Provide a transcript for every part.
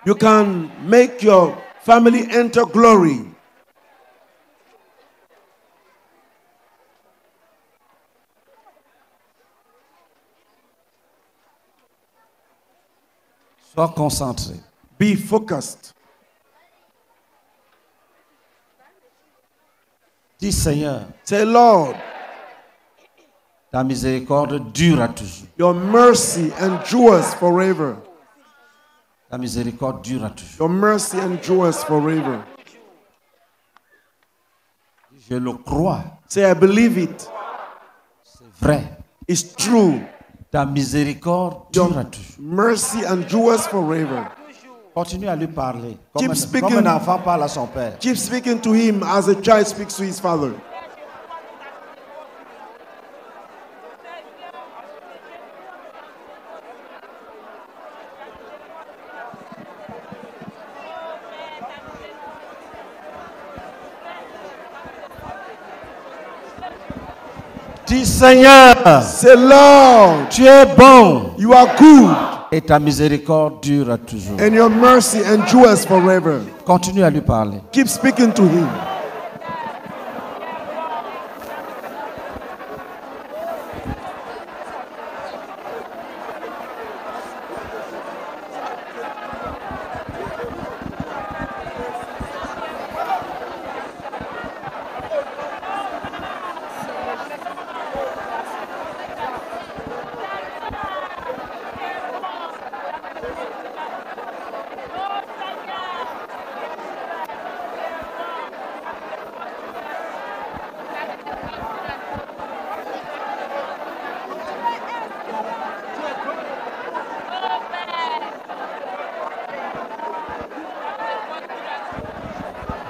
You can make your family enter glory. Sois concentré. Be focused. Dis Seigneur, Say, Lord, ta miséricorde dure toujours. your mercy endures forever. Ta miséricorde dure toujours. Your mercy endures forever. Je le crois. Say, I believe it. C'est vrai. It's true. Ta miséricorde Your dure toujours. mercy endures forever. Continue à lui parler. Keep Comme speaking. un enfant parle à son père. Keep speaking to him as a child speaks to his father. Dis Seigneur, Say, Lord, tu es bon. you are good, Et ta miséricorde dure toujours. and your mercy endures forever. Continue à lui parler. Keep speaking to him.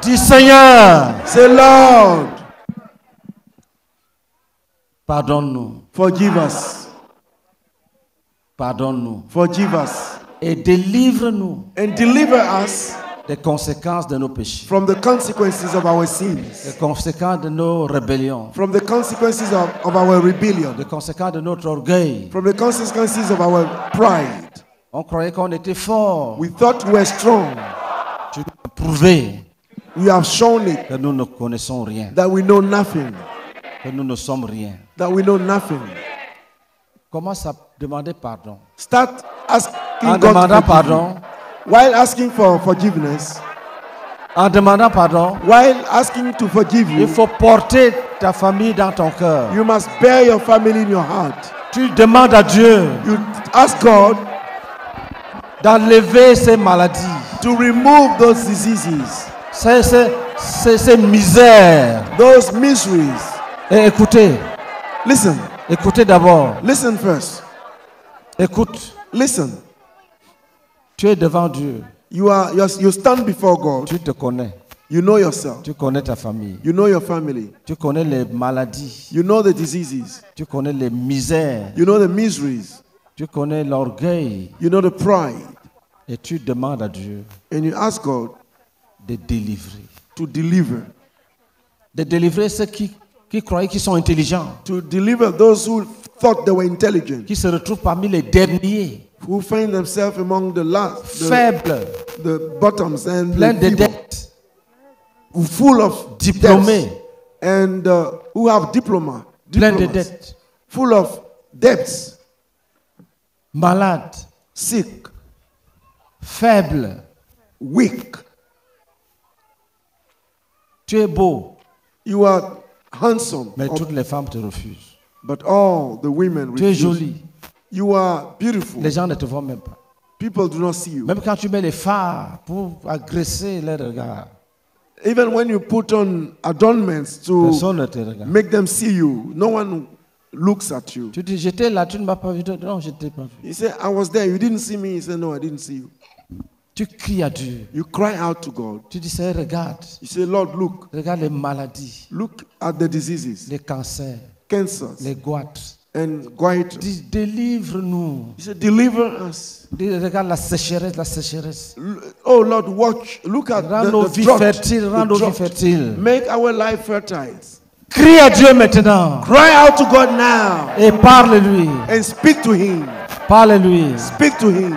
Dis Seigneur, Say, Lord, pardonne-nous. forgive us. Pardonne-nous. Forgive us. Et délivre-nous And deliver us des conséquences de nos péchés. from the consequences of our sins, Des conséquences de nos rébellions. from the consequences of our rebellion, Des conséquences de notre orgueil. from the consequences of our pride. On croyait qu'on était fort. We thought we were strong. Tu nous as prouvé You have shown it que nous ne connaissons rien. that we know nothing, Que nous ne sommes rien. that we know nothing. Commence à demander pardon. Start asking En God to demandant forgive you. pardon. While asking for forgiveness, En demandant pardon. while asking to forgive Il you, faut porter ta famille dans ton cœur. you must bear your family in your heart. Tu demandes à Dieu You ask God d'enlever ces maladies, to remove those diseases, ces misères. those miseries. Et écoutez, Listen, écoutez d'abord. listen first. Écoute, Listen. tu es devant Dieu. You stand before God. Tu te connais. You know yourself. Tu connais ta famille. You know your family. Tu connais les maladies. You know the diseases. Tu connais les misères. You know the miseries. Tu connais l'orgueil. You know the pride. Et tu demandes à Dieu And you ask God de délivrer. to deliver. De délivrer ceux qui croyaient qu'ils sont intelligents. To deliver those who thought they were intelligent. Qui se retrouvent parmi les derniers. Who find themselves among the last. Faibles. The bottoms and Pleins the de feeble, dettes. full of Diplômés. debts, and who have Pleins de diplomas, dettes. full of debts, Malades. sick, Faibles. weak. Tu es beau. You are handsome, Mais toutes les femmes te refusent. but all the women Tu es refuse. jolie. You are beautiful. Les gens ne te voient même pas. People do not see you. Même quand tu mets les phares pour agresser les regards, Even when you put on adornments to personne ne te regarde. make them see you, no one looks at you. Tu dis, j'étais là, tu ne m'as pas vu. Non, je ne t'ai pas vu. He said, I was there. You didn't see me. He said, no, I didn't see you. Tu cries à Dieu. You cry out to God. Tu dis, Seigneur, regarde. You say, Lord, look. Regarde les maladies, Look at the diseases, les cancers, cancers, les goitres. and goiter. Dis, délivre-nous. He said, deliver us. Dis, regarde la sécheresse, la sécheresse. Oh, Lord, watch. Look at Rends nos the vies drought. fertiles, rends The nos vies drought. fertiles. Make our life fertile. Crie à Dieu maintenant Cry out to God now et parle-lui. and speak to Him. Parle-lui. Speak to Him.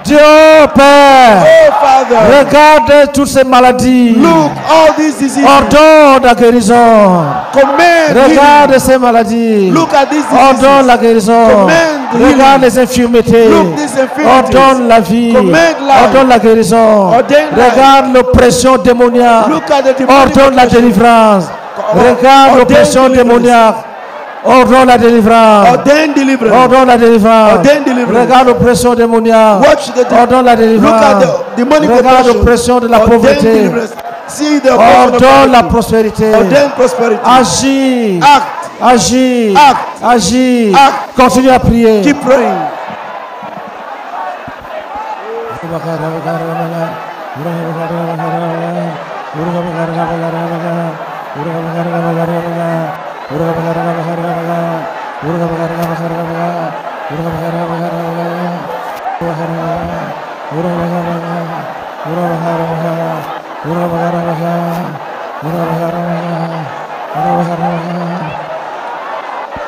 Dieu Père, Oh Father, regarde toutes ces maladies. look all these diseases. Ordonne la guérison. Command Regarde healing. ces maladies. Look at these Ordonne la diseases. guérison. Command healing. Regarde les infirmités. Look these infirmities. Ordonne la vie. Command life. Ordonne la guérison. Ordain life. Regarde l'oppression démoniaque. Look at the demonic Ordonne la oppression. délivrance. Regarde Ordain l'oppression deliverance. démoniaque. Ordonne la délivrance. Ordain deliverance. Ordonne la délivrance. Ordain deliverance. Regarde l'oppression démoniaque. Watch the Ordonne la délivrance. Look at the demonic Regarde oppression. l'oppression de la Ordain pauvreté. deliverance. See the oppression of Ordonne la poverty. prospérité. Ordain prosperity. Agis. Act. Agis. Act. Agis. Act. Continue à prier. Keep praying.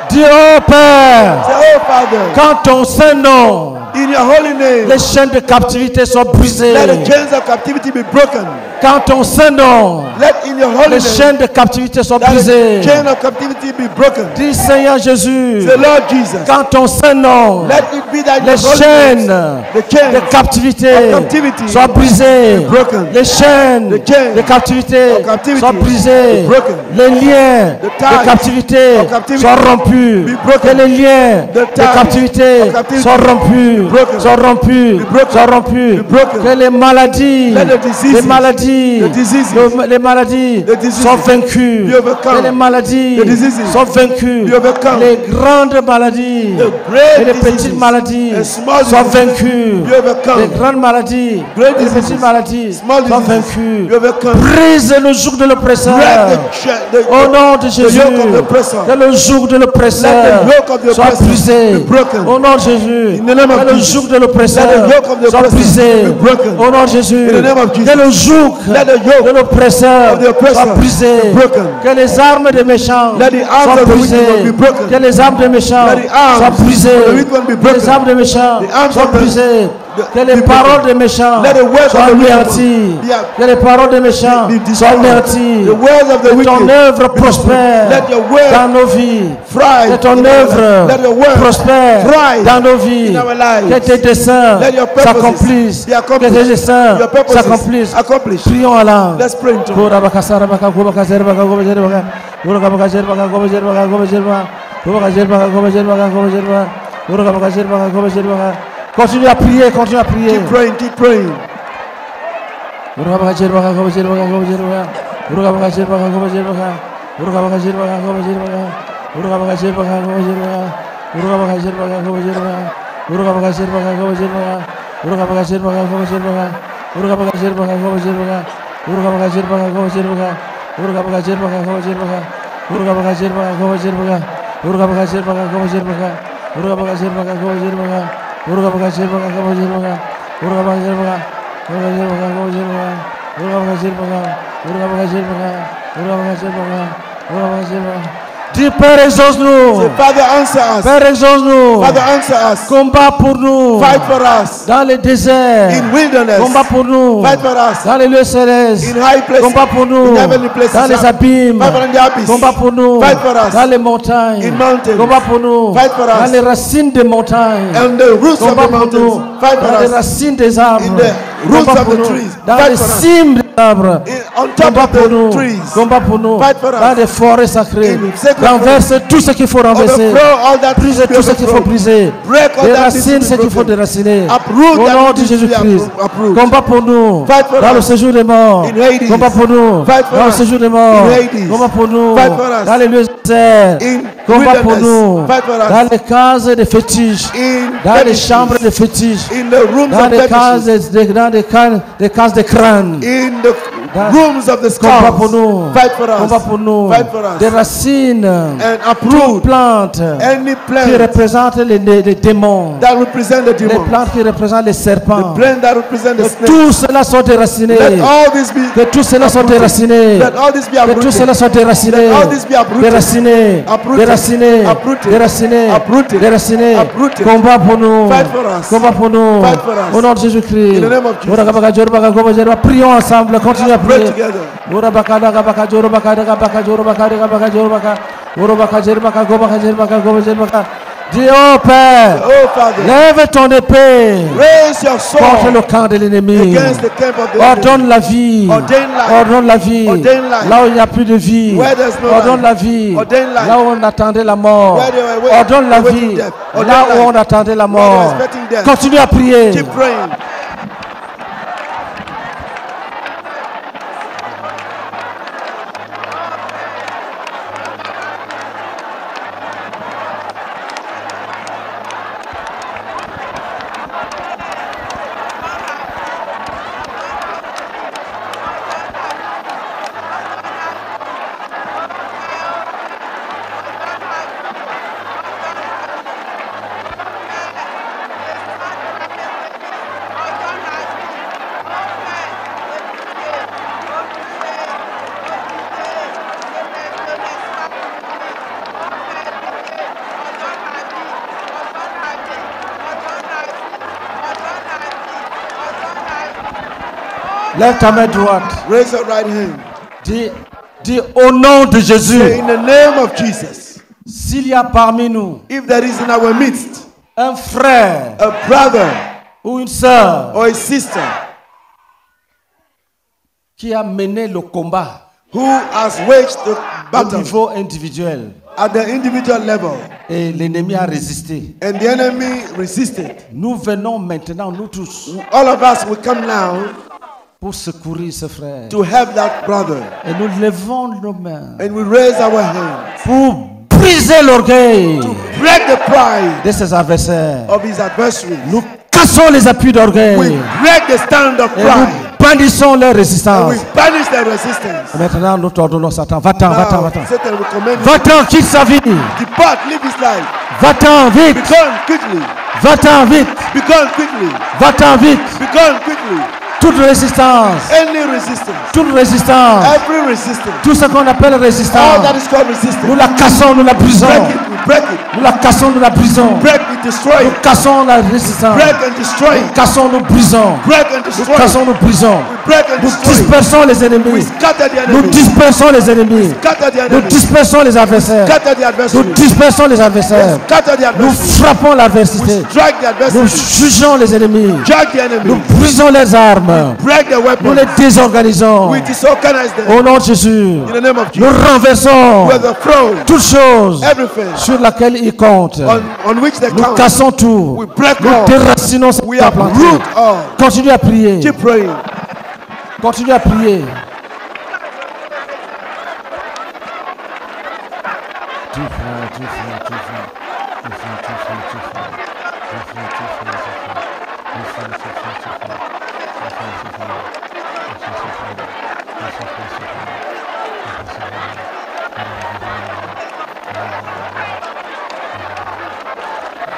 Dieu Père, Say, oh Father, quand ton Saint-Nom, in your holy name, les chaînes de captivité sont brisées. let the chains of captivity be broken. Quand ton Saint-Nom, Let in your holy les name, chaînes de captivité sont let brisées. the chain of captivity be broken. Dis Seigneur Jésus, Say, Lord Jesus, quand ton Saint-Nom, let it be that les your holy chaînes name, the chains de captivité of captivity soient brisées. broken. Les chaînes The chains de captivité of captivity soient brisées. broken. Les liens The ties de captivité of captivity soient rompus. be broken. Que les liens The de ties captivité of captivity soient rompus. be broken. Soient rompus. Be broken. Soient rompus. Be broken. Que les maladies, Let the diseases, les maladies, the diseases, les maladies the diseases sont vaincues. be overcome. Que les maladies The diseases sont vaincues. be overcome. Les grandes maladies The great et les diseases petites maladies and small sont diseases vaincues. be overcome. Les grandes maladies Great et les diseases, petites maladies small sont diseases vaincues. be overcome. Brise le joug de l'oppresseur. Break Au nom de Jésus, yoke of the oppressor. que le joug de l'oppresseur Let the yoke of the soit oppressor brisé. be broken. Au nom de Jésus, In the name of que le Jesus. joug de l'oppresseur Let the yoke of the soit oppressor brisé. be broken. Au nom de Jésus, In the name of Jesus. que le joug Let the yoke de l'oppresseur of the oppressor soit brisé. be broken. Que les armes des méchants Let the arms soient of the wicked brisées. one be broken. Que les armes des méchants Let the arms soient brisées. of the wicked one be Que les broken. armes des méchants The arms soient of the- brisées. Que les be paroles broken. des méchants Let the words soient of the wicked anéanties. one be- Que les paroles des méchants be soient destroyed. anéanties. The words of the Que ton wicked œuvre be prospère destroyed. Let your word dans nos vies. thrive Que ton in our œuvre life. Let your word prospère thrive dans nos vies. in our lives. Que tes desseins Let your purposes s'accomplissent. be Que accomplished. tes desseins Your purposes s'accomplissent. accomplished. Prions à l'âme. Let's pray into it. Kura bakasara baka kuba kasera baka kuba jera baka. Kura baka jera baka kuba jera baka kuba jera baka. Kuba jera baka kuba jera baka kuba jera baka. Kura baka jera baka kuba jera baka. Continue à prier, continue à prier. Keep praying, keep praying. Kura baka jera baka kuba jera baka kuba jera baka. Kura baka jera baka kuba jera baka. Kura baka jera baka kuba jera baka. Kura baka jera baka kuba jera baka. Kura baka jera baka kuba jera baka. Kura baka jera baka kuba jera baka. Kura baka jera baka kuba jera baka. Kura baka jera baka kuba jera baka. Kura baka jera baka kuba jera baka. Kura baka jera baka kuba jera baka. Kura baka jera baka kuba jera baka. Kura baka jera baka kuba jera baka. Kura baka jera baka kuba jera baka. Kura baka jera baka kuba jera baka. Kura baka jera baka. Kura jera baka kuba jera baka. Kura baka jera baka. Kura baka jera baka. Kura baka jera baka. Kura baka jera baka. Dis Père, exauce-nous. Say, Father, answer us. Père, exauce-nous. Father, answer us. Combat pour nous. Fight for us. Dans les déserts. In wilderness. Combat pour nous. Fight for us. Dans les lieux célestes. In high places. Combat pour nous. In heavenly places. Dans les abîmes. Fight for the abyss. Combat pour nous. Fight for us. Dans les montagnes. In mountains. Combat pour nous. Fight for us. Dans les racines des montagnes. And the roots of Combat the pour mountains. nous. Fight Dans for les us. racines des arbres. In the roots Combat of pour the nous. trees. Dans Fight les for us. cimes des arbres. On top Combat of pour the nous. trees. Combat pour nous. Fight for us. Dans les forêts sacrées. In sacred Renverse tout ce qu'il faut renverser. Overthrow all that Brise needs to be tout ce qu'il faut overthrown. briser. Break all that needs to Déracine be ce qu'il faut broken. déraciner. Uproot Au that nom de needs to be Jésus-Christ. uprooted. Combat pour nous. Fight for Dans le us. séjour des morts. In Hades. Combat pour nous. Fight for Dans le us. séjour des morts. In Hades. Combat pour nous. Fight for us. Dans les lieux déserts. In Combat pour wilderness. nous. Fight for us. Dans les cases des fétiches. In Dans les fetishes. chambres des fétiches. In the rooms Dans of les cases fetishes. des cases des crânes. In the rooms of the Combat pour scars. nous. Fight for Combat us. pour nous. Fight for us. Des racines. And Toute uproot plante any qui plant représente les démons. that represent the Les demons. plantes qui représentent les serpents. The plant that represent the Que snake. tout cela soit déraciné. Let all this be Que tout cela soit déraciné. Let all this be Que tout uprooted. cela soit déraciné. Let all this be uprooted. Déraciné. Uprooted. Déraciné. Uprooted. Déraciné. Uprooted. Déraciné. Uprooted. Combat pour nous. Fight for us. Combat pour nous. Fight for us. Au nom de Jésus-Christ. In the name of Jesus. Prions ensemble. Continuez à Pray prier. together. Dis, oh Père, Oh Father, lève ton épée raise your contre sword le camp de l'ennemi. against the camp of the enemy. Ordonne la vie. Ordain life. Ordonne la vie. Ordain life. Là où il n'y a plus de vie. Where there's no Ordonne life. la vie. Ordain life. Là où on attendait la mort. Where they were Ordonne la awaiting vie. death. Ordain Là où life. on attendait la Where they were mort. expecting death. Continue à prier. Keep praying. Lève ta main droite. Raise your right hand. Dis au nom de Say, Jésus. in the name of Jesus, S'il y a parmi nous if there is in our midst un frère a brother ou une sœur or a sister qui a mené le combat who has waged the au battle niveau individuel at the individual level et l'ennemi a résisté, and the enemy resisted, nous venons maintenant, nous tous, all of us will come now pour secourir ce frère. to help that brother. Et nous levons nos mains And we raise our hands pour briser l'orgueil to break the pride de ses adversaires. of his adversaries. Nous cassons les appuis d'orgueil We break the stand of et pride nous bannissons leur and résistance. we banish their resistance. Maintenant, nous t'ordonnons, Satan, va-t'en, va-t'en, Now, va-t'en. Satan will command you, Va-t'en, quitte sa vie. depart, live his life. Va-t'en vite. Be gone quickly. Va-t'en vite. Be gone quickly. Va-t'en vite. Be gone quickly. Toute résistance. Any resistance, Toute résistance. every resistance, Tout ce qu'on appelle all résistance. that is called Nous resistance, la cassons, nous la brisons. break it, we break it, Nous la cassons, nous la brisons. break it, destroy Nous it, cassons la résistance. break and destroy Nous it, cassons, nous brisons. break and Nous destroy it, cassons, nous brisons. break and Nous destroy it. dispersons les We ennemis. scatter the Nous enemy, dispersons les ennemis. scatter the Nous enemy, dispersons les adversaires. scatter the Nous adversary, dispersons les adversaires. scatter the Nous adversary, frappons l'adversité. strike the Nous adversary, jugeons les ennemis. drag the Nous enemy, brisons les armes. break the Nous weapons, les désorganisons. we disorganize them Au nom de Jésus. in the name of Nous Jesus. renversons With the throne, toute chose everything sur laquelle il compte. on which they Nous count, cassons tout. we break Nous all, déracinons cette we plante. uproot all. Continue à prier. Keep praying. Continue à prier.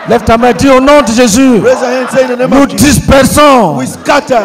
Lève ta main, dis au nom de Jésus. Raise your hand, say in the name Nous of Jesus. dispersons We scatter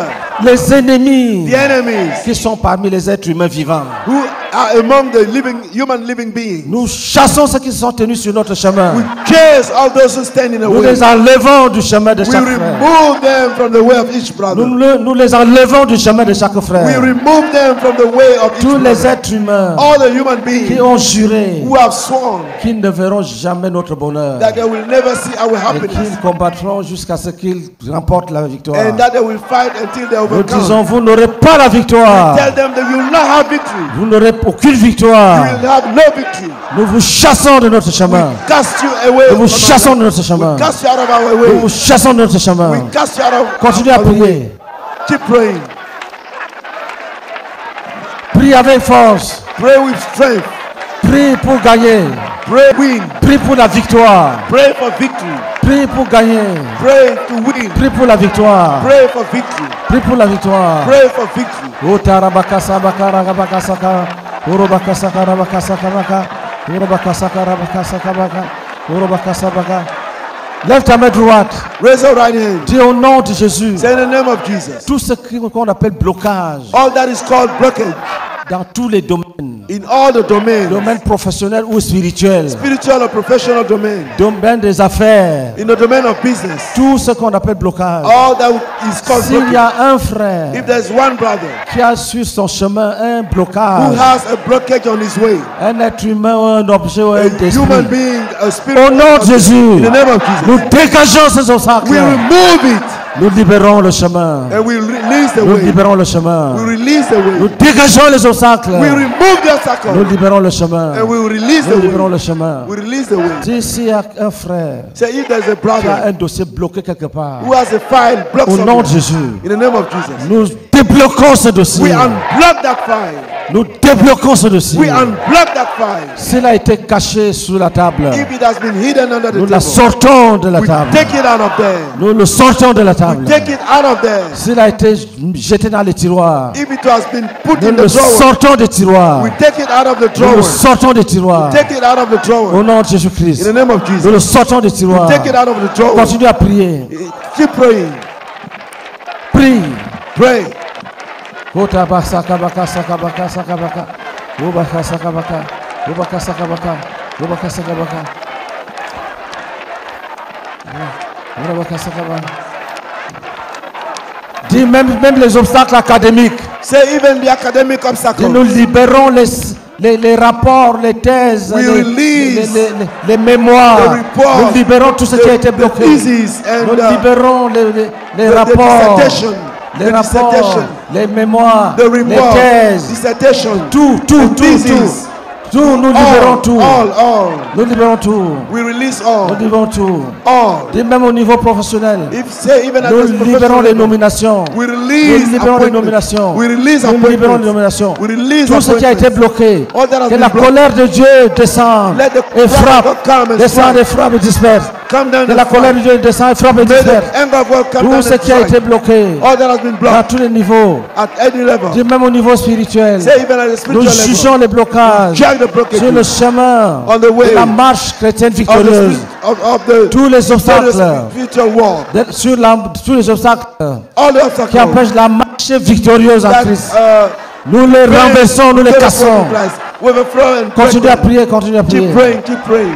les ennemis the enemies qui sont parmi les êtres humains vivants. who are among the human living beings. Nous chassons ceux qui sont tenus sur notre chemin. We chase all those who stand in the Nous way. les enlevons du chemin de We chaque frère. remove them from the way of each brother. Nous les enlevons du chemin de chaque We frère. remove them from the way of each Tous les brother. êtres humains All the human qui beings ont juré who have sworn qu'ils ne verront jamais notre bonheur that they will never see our et happiness qu'ils combattront jusqu'à ce qu'ils remportent la victoire. and that they will fight until they Nous overcome. disons, vous n'aurez pas la victoire. Tell them that you will not have victory. Vous n'aurez aucune You victoire. will have no victory. Nous vous chassons de notre chemin. Cast you away. Nous vous from chassons our de way. notre chemin. We cast you out of our Nous way. vous chassons de notre chemin. We cast you out of Continuez à our way. prier. Keep praying. Prie avec force. Pray with strength. Prie pour gagner. Pray win. Prie pour la victoire. Pray for victory. Prie Prie pour gagner. Pray to win. Prie pour la victoire. Pray for victory. Prie pour la victoire. Pray for victory. Lève ta main droite. Raise your right hand. Dis au nom de Jésus. Say in the name of Jesus. Tout ce qu'on appelle blocage All that is called blockage dans tous les domaines. in all the domains, Domaine professionnel ou spirituel. spiritual or professional domain, Domaine des affaires. in the domain of business, Tout ce qu'on appelle blocage. all that is called S'il y blockage. a un frère If there's one brother qui a sur son chemin un who blocage, has a blockage on his way, un être humain ou un objet ou un a human esprit, being, a spirit, au nom de Jésus, in the name of Jesus, nous dégageons ces obstacles. we remove it Nous libérons le chemin. and we release the Nous way. libérons le chemin. We release the Nous way. dégageons les obstacles. We remove the Nous obstacle libérons le chemin. and we release the Nous libérons way. le chemin. We release the way. Si s'il y a un frère Say if there's a qui a brother un dossier bloqué quelque part, who has a file blocked au nom de somewhere, Jésus, in the name of Jesus, nous débloquons ce dossier. we unblock that file. Nous débloquons ce dossier. We unblock that file. S'il a été caché sous la table, If it has been hidden under nous the la table, sortons de la we table. take it out of there. Nous le sortons de la table. Take it out of there. S'il a été jeté dans les tiroirs, If it has been put nous in le the drawer, sortons des tiroirs. we take it out of the Nous le drawer. sortons des tiroirs. Take it out of the Au drawer. nom de In Jésus-Christ. the name of Nous Jesus. le sortons des tiroirs. Take it out of the drawer. Continue à prier. Keep praying. Prie. Pray. Kotaba sakabaka sakabaka sakabaka. Obaka sakabaka. Obaka sakabaka. Obaka sakabaka. Obaka sakabaka. Dis même les obstacles académiques. Say even the academic Et obstacles. nous libérons les rapports, les thèses, We release les mémoires. the report, Nous libérons tout ce qui a été the bloqué. thesis Nous and libérons les the rapports, dissertation, les the rapports, dissertation, les mémoires, the les report, thèses, dissertation, tout, the thesis. nous libérons tout. All. Nous libérons tout. We release Nous all. libérons tout. All. Et même au niveau professionnel, If say even at nous this libérons professional les level, nominations. we Nous release libérons les appointments. nominations. We release Nous libérons les appointments. nominations. We release Tout ce qui a été appointments. bloqué, All that has que been la blocked. colère de Dieu descende Let the et wrath of frappe, God come and descend strike. et frappe et disperse. Come down Que and la colère de strike. Dieu descend et frappe et May disperse. the anger of God come Tout down ce and qui a été strike. bloqué All that has been à blocked tous les niveaux, at any level. et même au niveau spirituel, Say even at the nous spiritual jugeons level. les blocages Check the sur le blockages chemin on the way de la marche chrétienne of the victorieuse. of the Tous les obstacles, spiritual walk. tous les obstacles All the qui obstacles empêchent la marche victorieuse en that Christ. Nous Nous les renversons, nous les cassons. Continue à prier, continue à prier. Keep praying, keep praying.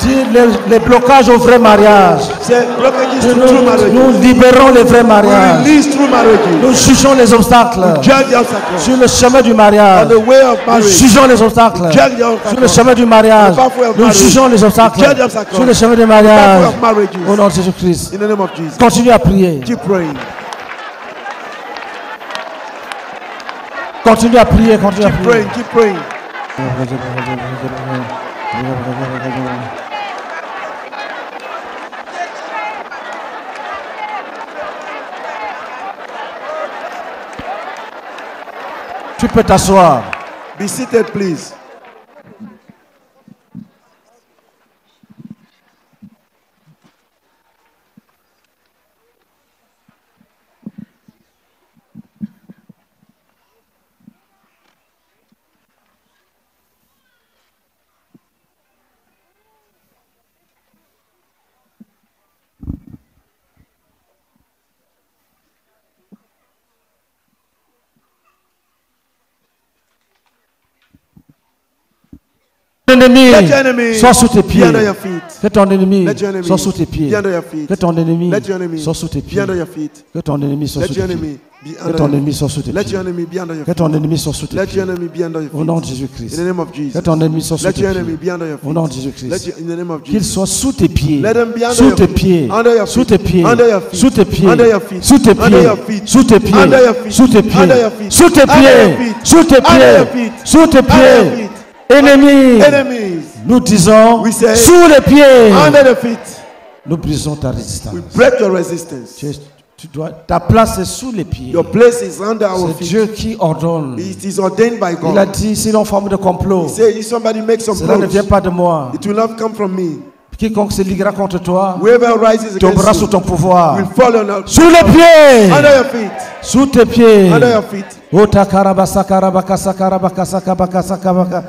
Dis les blocages au vrai mariage. Say blockages to true marriage. Nous libérons les vrais We mariages. release true marriages. Nous jugeons les obstacles Judge the obstacles. sur le chemin du mariage. On the way of Nous marriage. jugeons les obstacles Judge the sur le obstacles. chemin du mariage. The pathway of Nous marriage. jugeons les obstacles Judge the obstacles. sur le chemin du The pathway mariage. of marriages. Au nom de Jésus-Christ. In the name of Jesus. Continue à prier. Keep praying. Continue à prier. Continue à Keep prier. praying. Keep praying. Tu peux t'asseoir. Be seated, please. Ennemi, Let your enemy sois sous tes be pieds. under your feet. Que ton ennemi Let your enemy soit sous tes pieds. be under your feet. Que ton ennemi Let your enemy soit sous tes be pieds. under your feet. Que ton ennemi soit Let sous your tes enemy pieds. be Que under ton your ennemi soit sous tes Let pieds. your enemy be under your Que feet. ton ennemi soit sous tes Let pieds. your enemy be under your Au nom de feet. Jésus-Christ. In the name of Jesus. Que ton ennemi soit sous Let tes your enemy pieds. be under your Au nom de feet. Jésus-Christ. In the name of Qu'il Jesus. soit sous tes pieds. Let them be under Sous your tes feet. pieds. Under your Sous feet. tes pieds. Under your feet. Sous tes pieds. Under your feet. Sous tes Under your pieds. feet. Sous tes pieds. Under your feet. Sous tes pieds. Under your feet. Sous tes Under your pieds. feet. Sous tes Under your pieds. feet. Sous tes Under your pieds. feet. Ennemis. Enemies. Nous disons We say, sous les pieds. Under the feet. Nous brisons ta We résistance. break your resistance. Ta place est sous les pieds. Your place is under our C'est feet. Dieu qui ordonne. It is ordained by Il a God. dit, si l'on forme de complot, He said, if somebody makes some cela ne vient clothes, pas de moi. it will not come from me. Quiconque se liguera contre toi Whoever rises tombera against sous you ton pouvoir. will fall Sous les pieds. under your feet. Sous tes pieds. Under your feet. Ota karabasa karabakasa karabakasa kabakasa kabaka.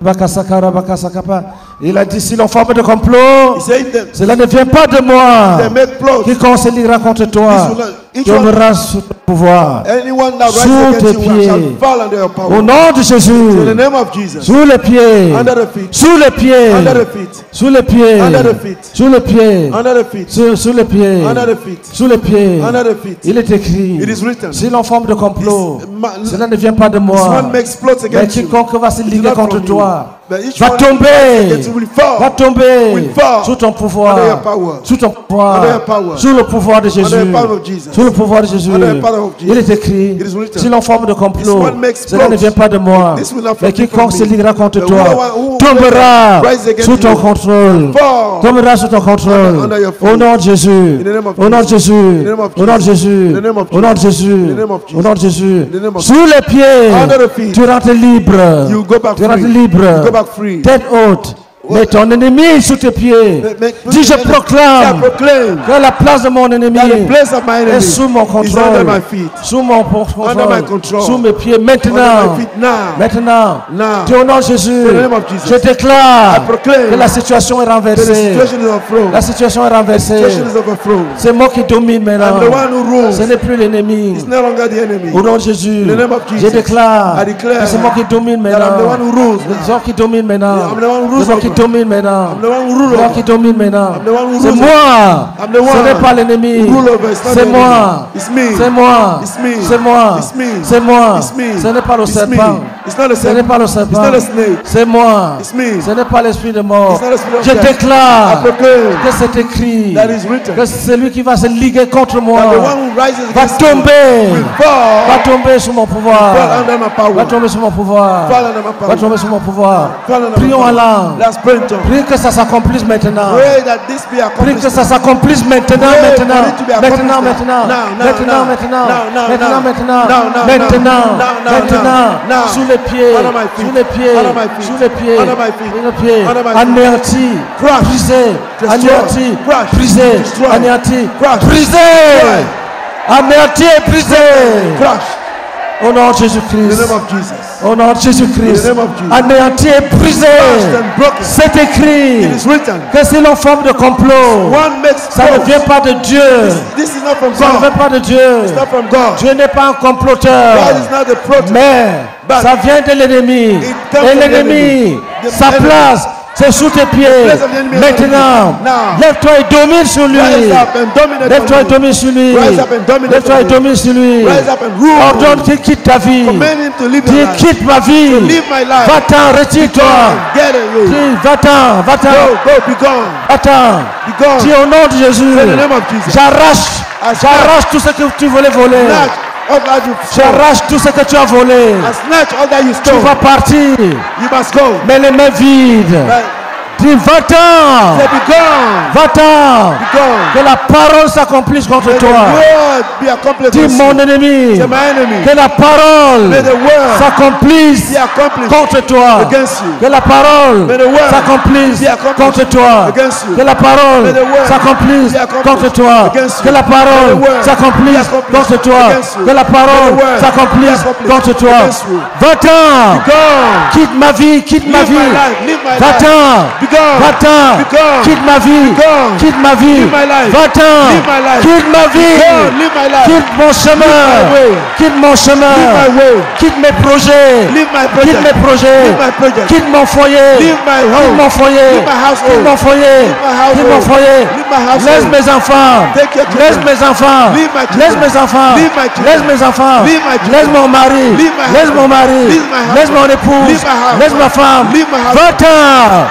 Bakasa karabakasa kapa. Il a dit, si l'on forme de complot, He said them, cela ne vient pas de moi. they make clothes. Quiconque se liguera contre toi Each one, tombera sous ton pouvoir. anyone that Sous rises tes against you pieds. shall fall under your Au power. nom de In the Jésus. name of Jesus. Sous les pieds. Under the feet. Sous les pieds. Under the feet. Sous les pieds. Under the feet. Sous les pieds. Under the feet. Sous les pieds. Under the feet. Sous les pieds. Under the feet. Il est écrit. It is written. Si l'on forme de complot, This- cela ne vient pas de This moi. one makes plots Mais against you. quiconque va se It is liguer not contre from you. toi But each va one tomber. against you will fall. Va tomber Will fall. sous ton pouvoir. Under your power. Sous ton pouvoir. Under your power. Sous le pouvoir de Jésus. Under the power of Jesus. Sous le pouvoir de Jésus. Under the power of Jesus. Il est écrit. It is written. Si l'on forme de This complot, one makes cela ne plots. vient pas de moi. This will not Mais from quiconque me. se liguera contre The toi who tombera rises against sous ton you contrôle. fall. Tombera sous ton contrôle. Under your feet. Au nom de Jésus. In the name of Au nom de Jesus. Jésus. In the name of Au nom de Jesus. Jésus. In the name of Au nom de Jesus. Jésus. In the name of Au nom de Jésus. In the name of Sous les pieds. Under the feet. Tu rentres libre. You go back Tu rentres free. libre. You go back free. Tête haute. Mets ton ennemi sous tes pieds. Dis, je I proclame proclaim que la place de mon ennemi that the place of my est enemy sous mon is under contrôle. my feet. Sous mon Under my contrôle. control. Sous mes pieds. Under Maintenant. my feet now. Maintenant. Now. Dis au nom de Jésus. In the name of Jesus. Je déclare I proclaim que la situation est that the renversée. situation is overthrown. La situation est The renversée. situation is overthrown. C'est moi qui domine maintenant. I'm the one who rules. Ce n'est plus l'ennemi. It's no longer the enemy. Au nom de Jésus, In the name of je Jesus, déclare I declare que c'est moi qui domine that I'm maintenant. the one who rules C'est moi qui domine maintenant. I'm the one who rules C'est moi qui over. domine maintenant. I'm the one who rules C'est moi over. qui domine maintenant. I'm the one who C'est rules moi. I'm the Ce one n'est pas l'ennemi. who rule over. It's not C'est the moi. enemy. It's me. C'est moi. It's me. C'est moi. It's me. C'est moi. It's me. Ce n'est pas le It's serpent. me. It's not a Ce n'est serpent. pas le It's serpent. not a snake. C'est moi. It's me. Ce n'est pas l'esprit de mort. It's not the spirit of Je death. déclare I proclaim que c'est écrit. that is written. Que celui qui va se liguer contre moi That the one who rises va against me tomber. will fall. Va tomber sous mon pouvoir. Fall under my power. Va tomber sous mon pouvoir. Fall under my Va power. tomber sous mon pouvoir. Fall under my Prions en power. langue. Let's pray in tongues. Prie que ça s'accomplisse maintenant. Pray that this be Prie accomplished. que ça s'accomplisse maintenant, Pray maintenant. for it to be accomplished Maintenant, now. maintenant. Now, now, Maintenant, now. maintenant. Now, now, Maintenant, now. maintenant. Now, now, Maintenant. now. Now, now, Maintenant. now. Now. Sous les pieds. Under my feet. Sous les pieds. Under my feet. Sous les pieds. Under my feet. Sous les pieds. Under my feet. Anéanti. Crush. Brisé. Destroy. Anéanti. Crush. Brisé. Destroy. Anéanti. Crush. Brisé. Destroy. Anéanti et brisé. Crush. Au nom de In the Jésus-Christ. name of Jesus. Au nom de Jésus-Christ. In the name of Jesus. Anéanti et brisé. Crushed and broken. C'est écrit It is written. que si l'on forme de complot, One makes ça ne clothes. vient pas de Dieu. This is not from Ça ne God. vient pas de Dieu. It's not from God. Dieu n'est pas un comploteur. God is not the prophet. Mais But ça vient de l'ennemi. it comes Et from the l'ennemi, enemy. The sa enemy. place, c'est sous tes pieds. place of the enemy is Maintenant, on now. lève-toi et domine sur lui. Rise up and dominate Lève-toi et on me. domine sur lui. Rise up and dominate Lève-toi on et me. domine sur lui. Rise up and rule. Ordonne qu'il quitte ta vie. Command him to live your Dis, life. quitte ma vie. To live my life. Va-t'en, retire-toi. Get it, you. Dis, va-t'en, va-t'en. Go, be gone. Attends. Be gone. Dis au nom de Jésus. In the name of Jesus. J'arrache tout ce que tu voulais voler. Snatch all that you stole. J'arrache tout ce que tu as volé. And snatch all that you Tu stole. vas partir, You must go. mais les mains vides. Right. Dis, va-t'en. Say, be gone. Va-t'en. Be gone. Que la parole s'accomplisse contre May the toi. word be accomplished. Dis, against mon you. ennemi. Say, my enemy. Que la parole May the word s'accomplisse be accomplished contre toi. against you. Que la parole May the word s'accomplisse be accomplished contre toi. against you. Que la parole May the word s'accomplisse be accomplished contre toi. against you. Que la May the parole word s'accomplisse be accomplished contre toi. against you. Que la May parole the word s'accomplisse be accomplished contre toi. against you. Va-t'en. Gone. Quitte ma vie, quitte ma Live vie. my life. Live my life. Va-t'en. Be gone. Va-t'en. Be gone. Quitte ma vie. gone. Quitte ma vie. Live my life. Va-t'en. Live my life. Quitte ma vie. Gone. Live my life. Quitte mon chemin. Live my way. Quitte mon chemin. Live my way. Quitte mes projets. Live my Quitte project. mes projets. Live my project. Quitte mon foyer. Live my Quitte home. mon foyer. Live my household. Quitte mon foyer. Live my household. Quitte mon foyer. Live my household. Laisse mes enfants. Take your children. Laisse mes enfants. Leave my children. Laisse mes enfants. Leave my children. Laisse mes enfants. Leave my children. Laisse mon mari. Leave my Laisse mon husband. mari. Leave my husband. Laisse mon épouse. Leave my house. Laisse ma femme. Leave my house. Va-t'en.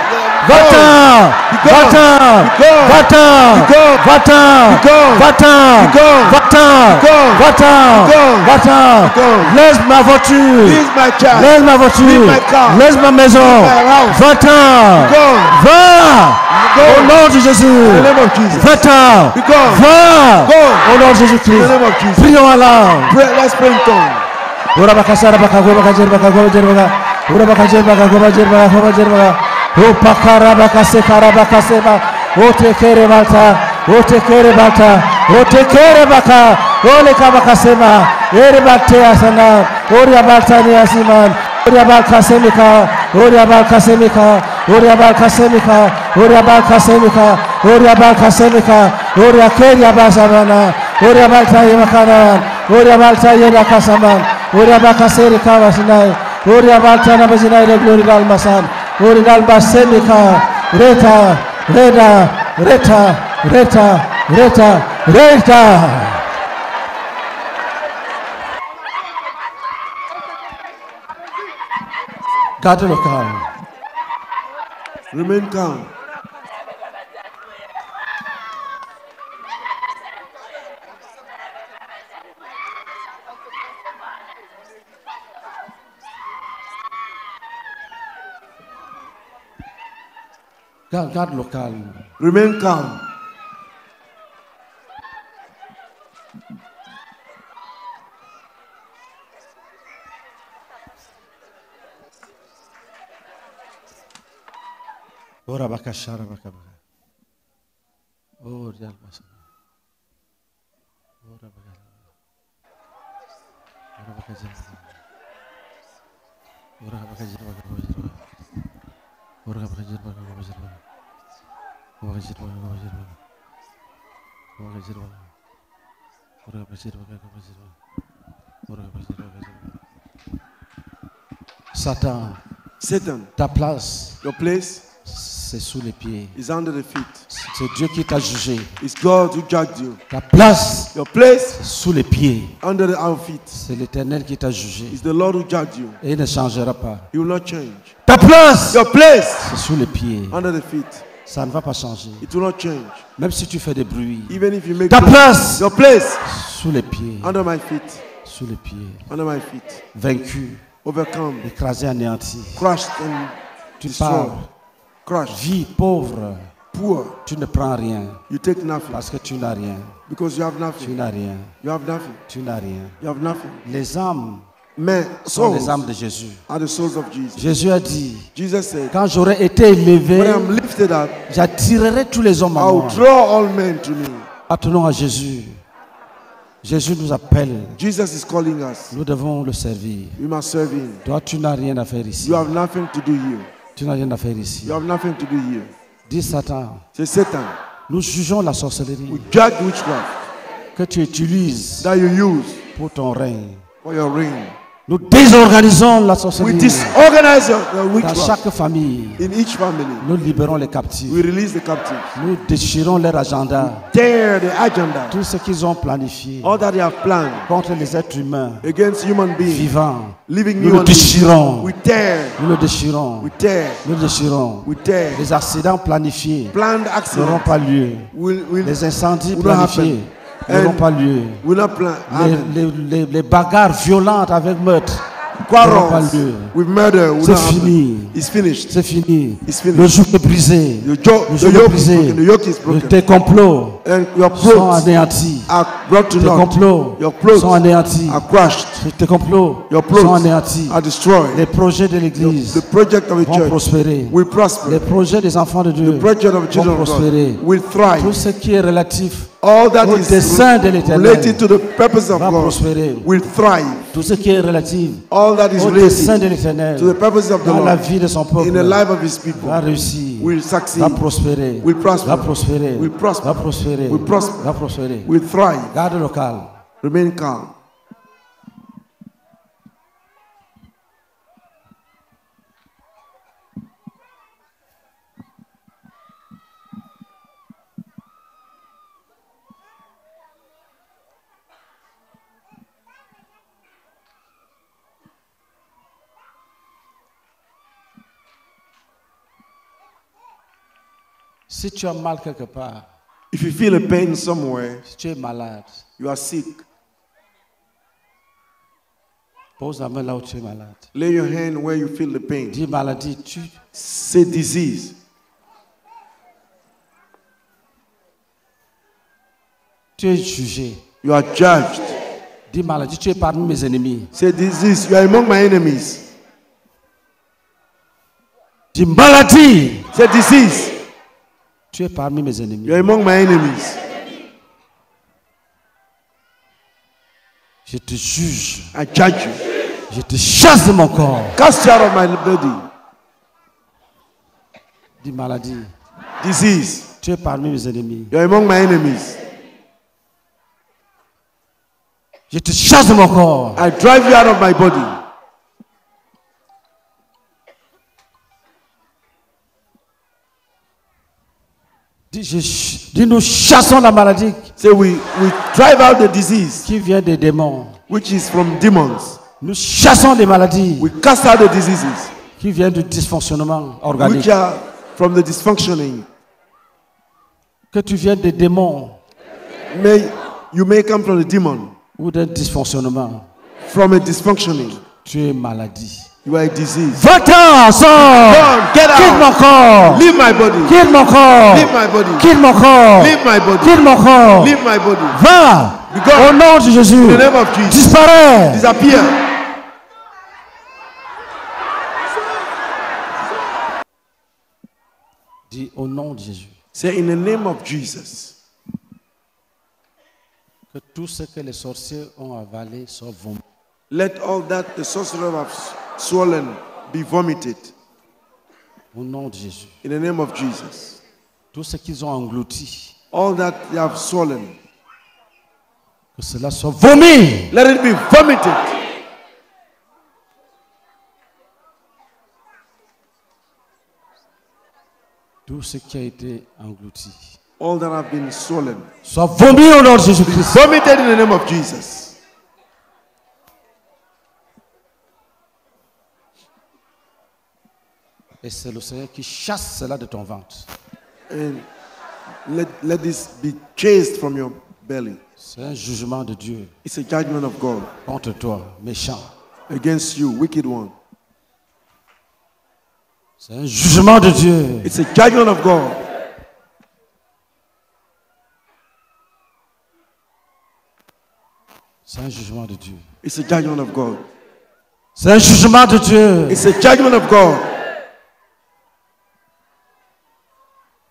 Va-t'en. Be gone. Va-t'en. Be gone. Va-t'en. Be gone. Va-t'en. Be gone. Va-t'en. Be gone. Va-t'en. Be gone. Va-t'en. Be gone. Va-t'en. Be gone. Laisse ma voiture. Leave my child. Laisse ma voiture. Leave my car. Laisse ma maison. Leave my house. Va-t'en. Gone. Va. Au nom de Jésus. In the name of Jesus. Va-t'en. Be gone. Va. Go. Au nom de In Jésus-Christ. the name of Jesus. Prions en langue. Pray, let's pray in tongues. Ora bakasara bakago bakajer bakago bajer baka. Ora bakajer bakago bajer baka bajer baka. O pakara bakase kara bakase ba. O tekere balta. O tekere balta. O tekere baka. O le kabakasema. Ere bakte asana. Ora balta ni asiman. Ora balkasemika. Ora balkasemika. Ora balkasemika. Ora balkasemika. Ora balkasemika. Ora keria basabana. Ora balta yemakana. Ora balta yelakasaman. Ora bakaseri kawasinai. Ora balta na bazinai de glory dalmasan. Ora dalbasemika. Reta. Reda. Reta. Reta. Reta. Reta. Garde le calme. Remain calm. Garde le calme. Remain calm. Ora bakashara bakabaka. Oh, dial basa. Ora bakashara. Ora bakashara. Ora bakashara bakabaka. Ora bakashara bakabaka. Ora bakashara bakabaka. Ora bakashara bakabaka. Ora bakashara bakabaka. Ora bakashara bakabaka. Satan, Satan, ta place, your place c'est sous les pieds. is under the feet. C'est Dieu qui t'a jugé. It's God who judged you. Ta place, Your place sous les pieds. under our feet. C'est l'Éternel qui t'a jugé. It's the Lord who judged you. Et il ne changera pas. He will not change. Ta place, Your place c'est sous les pieds. under the feet. Ça ne va pas changer. It will not change. Même si tu fais des bruits. Even if you make Ta place, your place sous les pieds. under my feet. Sous les pieds. Under my feet. Vaincu, Overcome. écrasé, anéanti. Crushed and Tu destroyed. parles. Crushed. Vie pauvre. Poor. Tu ne prends rien. You take nothing. Parce que tu n'as rien. Because you have Tu nothing. n'as rien. You have nothing. Tu n'as rien. You have nothing. Les âmes Men, sont les souls âmes de Jésus. are the souls of Jesus. Jésus a dit, Jesus said, quand j'aurai été élevé, when I'm lifted up, j'attirerai tous les hommes à I'll moi. draw all men to me. Attenons à Jésus. Jésus nous appelle. Jesus is calling us. Nous devons le servir. We must serve him. Toi, tu n'as rien à faire ici. You have nothing to do here. Tu n'as rien à faire ici. You have nothing to do here. Dis Satan, Say, Satan, nous jugeons la sorcellerie we judge witchcraft que tu utilises that you use pour ton règne. for your reign. Nous désorganisons la We sorcellerie disorganize your dans witchcraft chaque famille. in each family. Nous libérons les captifs. We release the captives. Nous déchirons leur agenda. Tear the agenda. Tout ce qu'ils ont planifié All that they have planned contre les êtres humains against human beings. vivants. Living Nous le human beings. déchirons. We tear. Nous le déchirons. We tear. Nous le déchirons. We tear. Les accidents planifiés Planned n'auront accidents pas lieu. will Les incendies will not planifiés happen. n'auront pas lieu. will not plan. Les bagarres violentes avec meurtre n'auront pas Quarrels lieu. with murder will C'est not happen. fini. It's finished. C'est fini. It's finished. Le joug est brisé. The Le joug est yoke is brisé. broken. The yoke is broken. Tes complots And your sont plots anéantis. are brought to Tes naught. complots Your plots sont anéantis. are crushed. Tes complots Your sont plots anéantis. are destroyed. Les projets de l'Église The project of the vont church prospérer. will prosper. Les projets des enfants de Dieu The project of the vont children of prospérer. God will Tout thrive. ce qui est relatif All that au is dessein de l'Éternel related to the purpose of va God prospérer. will thrive. Tout ce qui est relatif All that is au dessein de related l'Éternel to the purpose of the dans la Lord vie de son in peuple the life of His people va réussir, will succeed, va prospérer, will prosper, va prospérer, will prosper, va prospérer, will prosper, va prospérer. will thrive. Garde le calme. Remain calm. Si tu as mal quelque part, If you feel a pain somewhere, si tu es malade, you are sick, pose la main là où tu es malade. lay your hand where you feel the pain. Dis maladie, tu Say disease. Tu es jugé. You are judged. Dis maladie, tu es parmi mes ennemis. Say disease, you are among my enemies. Dis maladie, Say disease, tu es parmi mes ennemis. you are among my enemies. Je te juge. I judge you. Je te chasse de mon corps. Cast you out of my body. Dis maladie, Disease, tu es parmi mes ennemis. you are among my enemies. Je te chasse de mon corps. I drive you out of my body. Dis, nous chassons la maladie Say we drive out the disease, qui vient des démons. which is from demons. Nous chassons les maladies We cast out the diseases, qui viennent du dysfonctionnement which organique. are from the dysfunctioning. Que tu viennes des démons You may come from the demon, ou d'un dysfonctionnement. from a dysfunctioning. Tu es maladie. You are a disease. Va-t'en, sors! Come, get Quitte mon out. corps! Leave my body. Quitte mon corps! Leave my body. Quitte mon corps! Leave my body. Quitte mon corps! Leave my body. Va! Be gone. Au nom de Jésus! In the name of Jesus. Disparais! Disappear. Dis au nom de Jésus. Say in the name of Jesus. Que tout ce que les sorciers ont avalé soit vomi. Let all that the sorcerer have swollen be vomited. Au nom de Jésus. In the name of Jesus. Tout ce qu'ils ont englouti. All that they have swollen, Que cela soit vomi. let it be vomited. Tout ce qui a été englouti. All that have been swollen, Soit vomi au nom de Jésus-Christ. vomited in the name of Jesus. Et c'est le Seigneur qui chasse cela de ton ventre. And let this be chased from your belly. C'est un jugement de Dieu It's a judgment of God contre toi, méchant. against you, wicked one. C'est un jugement de Dieu. It's a judgment of God. C'est un jugement de Dieu. It's a judgment of God. C'est un jugement de Dieu. It's a judgment of God.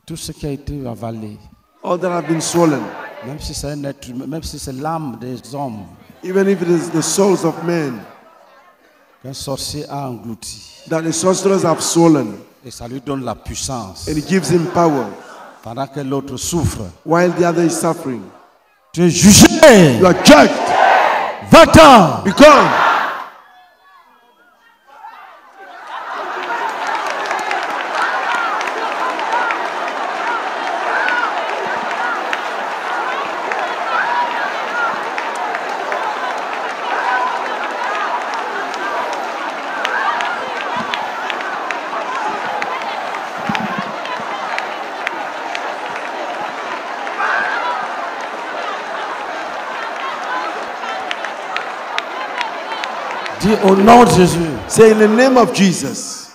Tout ce qui a été avalé, All that have been swollen, même si c'est un être humain, même si c'est l'âme des hommes even if it is the souls of men qu'un sorcier a englouti, that the sorcerers have swollen, et ça lui donne la puissance and it gives him power pendant que l'autre souffre. while the other is suffering. Tu es jugé. You are judged. Va-t'en. Be gone. Dis au nom de Jésus. Say in the name of Jesus.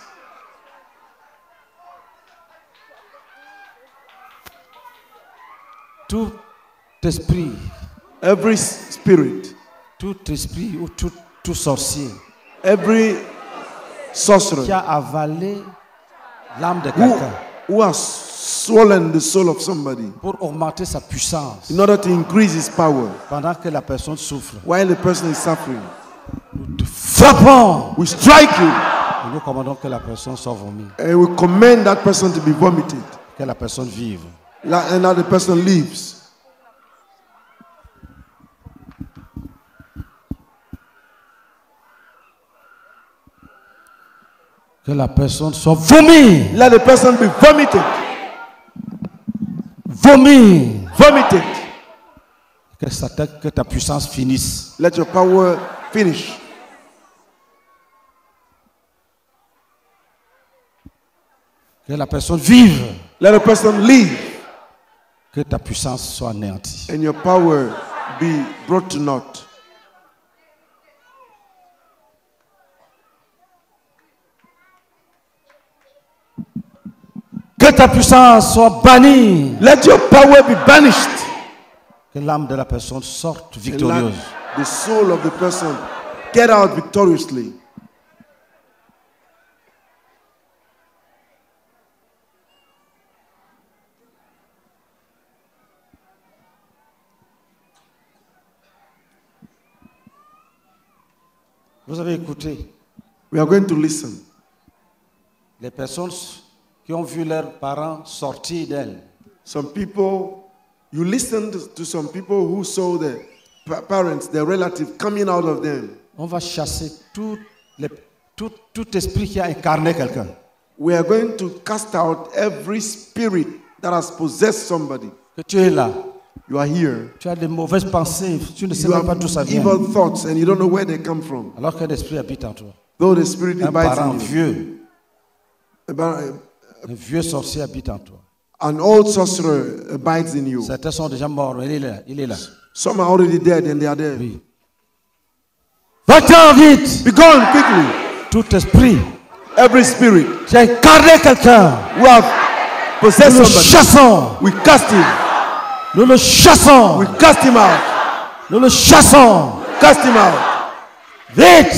Tout esprit, Every spirit, tout esprit ou tout sorcier every qui sorcerer a avalé l'âme de quelqu'un who has swollen the soul of somebody pour augmenter sa puissance in order to increase his power pendant que la personne souffre, while the person is suffering, nous te frappons. we strike you Et nous commandons que la personne soit vomi, and we command that person to be vomited, que la personne vive. and that the person leaves. Que la personne soit vomi. Let the person be vomited. Vomi. Vomited. Que ta puissance finisse. Let your power finish. Que la personne vive. Let the person leave Que ta puissance soit anéantie. and your power be brought to naught. Que ta puissance soit bannie. Let your power be banished. Que l'âme de la personne sorte and victorieuse. let the soul of the person get out victoriously. Vous avez écouté We are going to listen. les personnes qui ont vu leurs parents sortir d'elles. Some people, you listened to some people who saw their parents, their relatives coming out of them. On va chasser tout esprit qui a incarné quelqu'un. We are going to cast out every spirit that has possessed somebody. Que tu es là, You are here. tu as des mauvaises pensées, tu ne sais You même pas have d'où ça vient. evil thoughts and you don't know where they come from. Alors qu'un esprit habite en toi. Though the spirit Un abides parent in you. vieux, About- un vieux sorcier habite en toi. An old sorcerer abides in you. Certains sont déjà morts, mais il est là. Il est là. Some are already dead and they are there. Oui. Va-t'en vite! Be gone quickly. Tout esprit Every spirit qui a incarné quelqu'un, who have nous possessed le somebody, chassons. we cast him. Nous le chassons. We cast him out. Nous le chassons. Cast him out. Vite!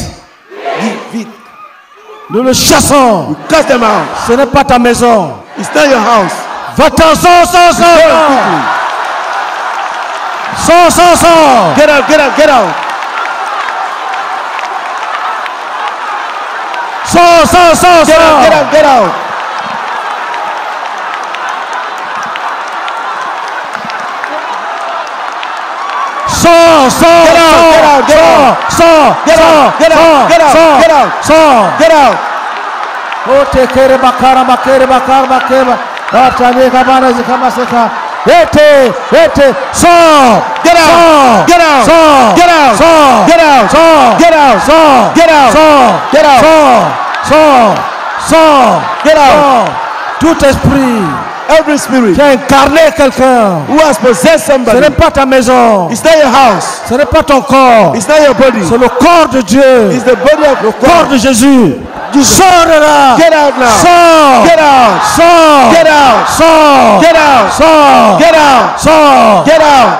Vite. Nous le chassons. We cast them out. Ce n'est pas ta maison. It's not your house. Va-t'en, sors. Get out quickly. Sors. Get out, get out, get out. Sors. Get out, get out, get out. Sors. Get out, get out, get out. Get out, get out, get out, get out. Sors. Get out. Oh, te kere bakara. Atane kabana zikamaseka. Ete. Sors. Get out. Get out. Sors. Get out. Sors. Get out. Sors. Get out. Sors. Get out. Sors. Get out. Sors. Get out. Tout esprit Every spirit qui a incarné quelqu'un, who has possessed ce somebody, n'est pas ta maison, it's not your house. ce n'est pas ton corps, It's not your body. c'est le corps de Dieu, It's the body of le corps God. de Jésus. Sors de là. Get out now. Sors. Get out. Sors. Get out. Sors. Get out. Sors. Get out. Sors. Get out.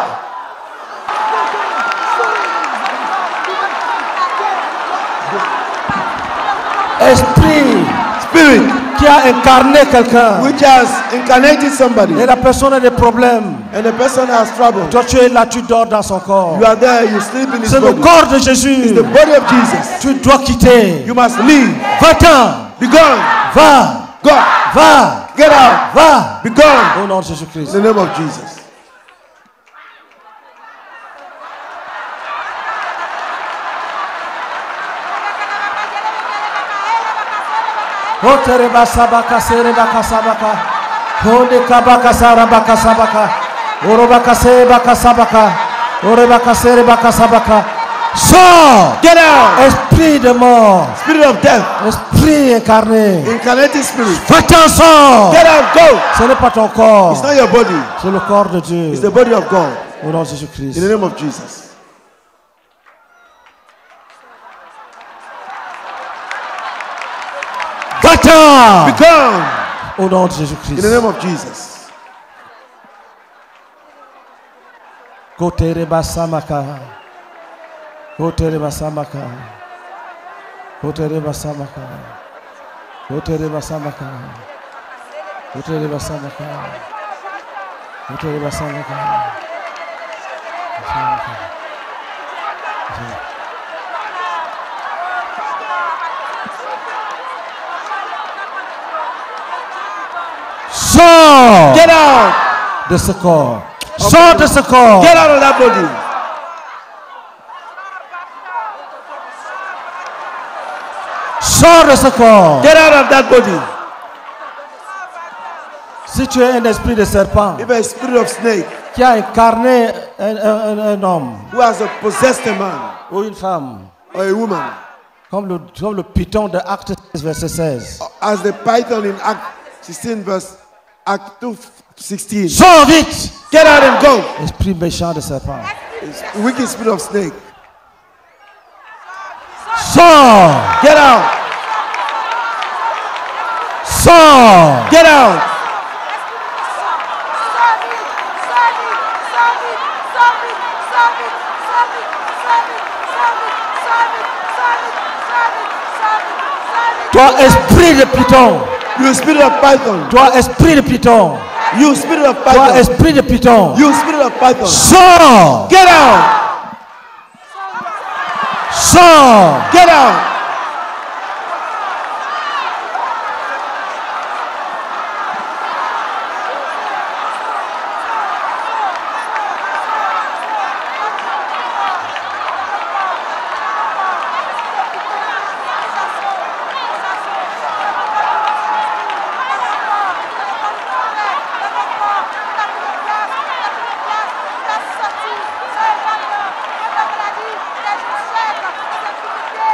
Esprit Spirit qui a incarné quelqu'un which has incarnated somebody et la personne a des problèmes. and the person has trouble. Toi tu es là, tu dors dans son corps. You are there, you sleep in his C'est le body. corps de It's Jésus. the body of Jesus. Tu dois quitter. You must leave. Va-t'en. Be gone. Va. Go. Va. Get out. Va. Be gone. Au nom de In Jésus-Christ. the name of Jesus. Otere basabaka sere bakasabaka. Hode kabaka sara bakasabaka. Orobaka sere bakasabaka. Orebaka sere bakasabaka. Sors! Get out. Esprit de mort. Spirit of death. Esprit incarné. Incarnated spirit. Va-t'en, sors! Get out. Go. Ce n'est pas ton corps. It's not your body. C'est le corps de Dieu. It's the body of God. Au nom de In Jésus-Christ. the name of Jesus. Va-t'en! Be gone. Au nom de In Jésus-Christ. the name of Jesus. Kotere basamaka. Kotere basamaka. Kotere basamaka. Kotere basamaka. Kotere basamaka. Kotere basamaka. Sors Get out. de ce corps. Sors de ce corps. Get out of that body. Sors de ce corps. Get out of that body. Si tu es un esprit de serpent If a spirit of snake qui a incarné un homme who has possessed a man ou une femme, or a woman, comme le python de Acte 16, verset 16. as the python in Act 16 verse Act 2:16. Sors vite! Get out and go. Esprit méchant de serpent. It's the wicked spirit of snake. Sors! Get out. Sors! Get out. Toi, esprit de python. You spirit of python. Toi, esprit de python. You spirit of Toi, python. esprit de python. You spirit of python. Sors. Get out. Sors. Get out.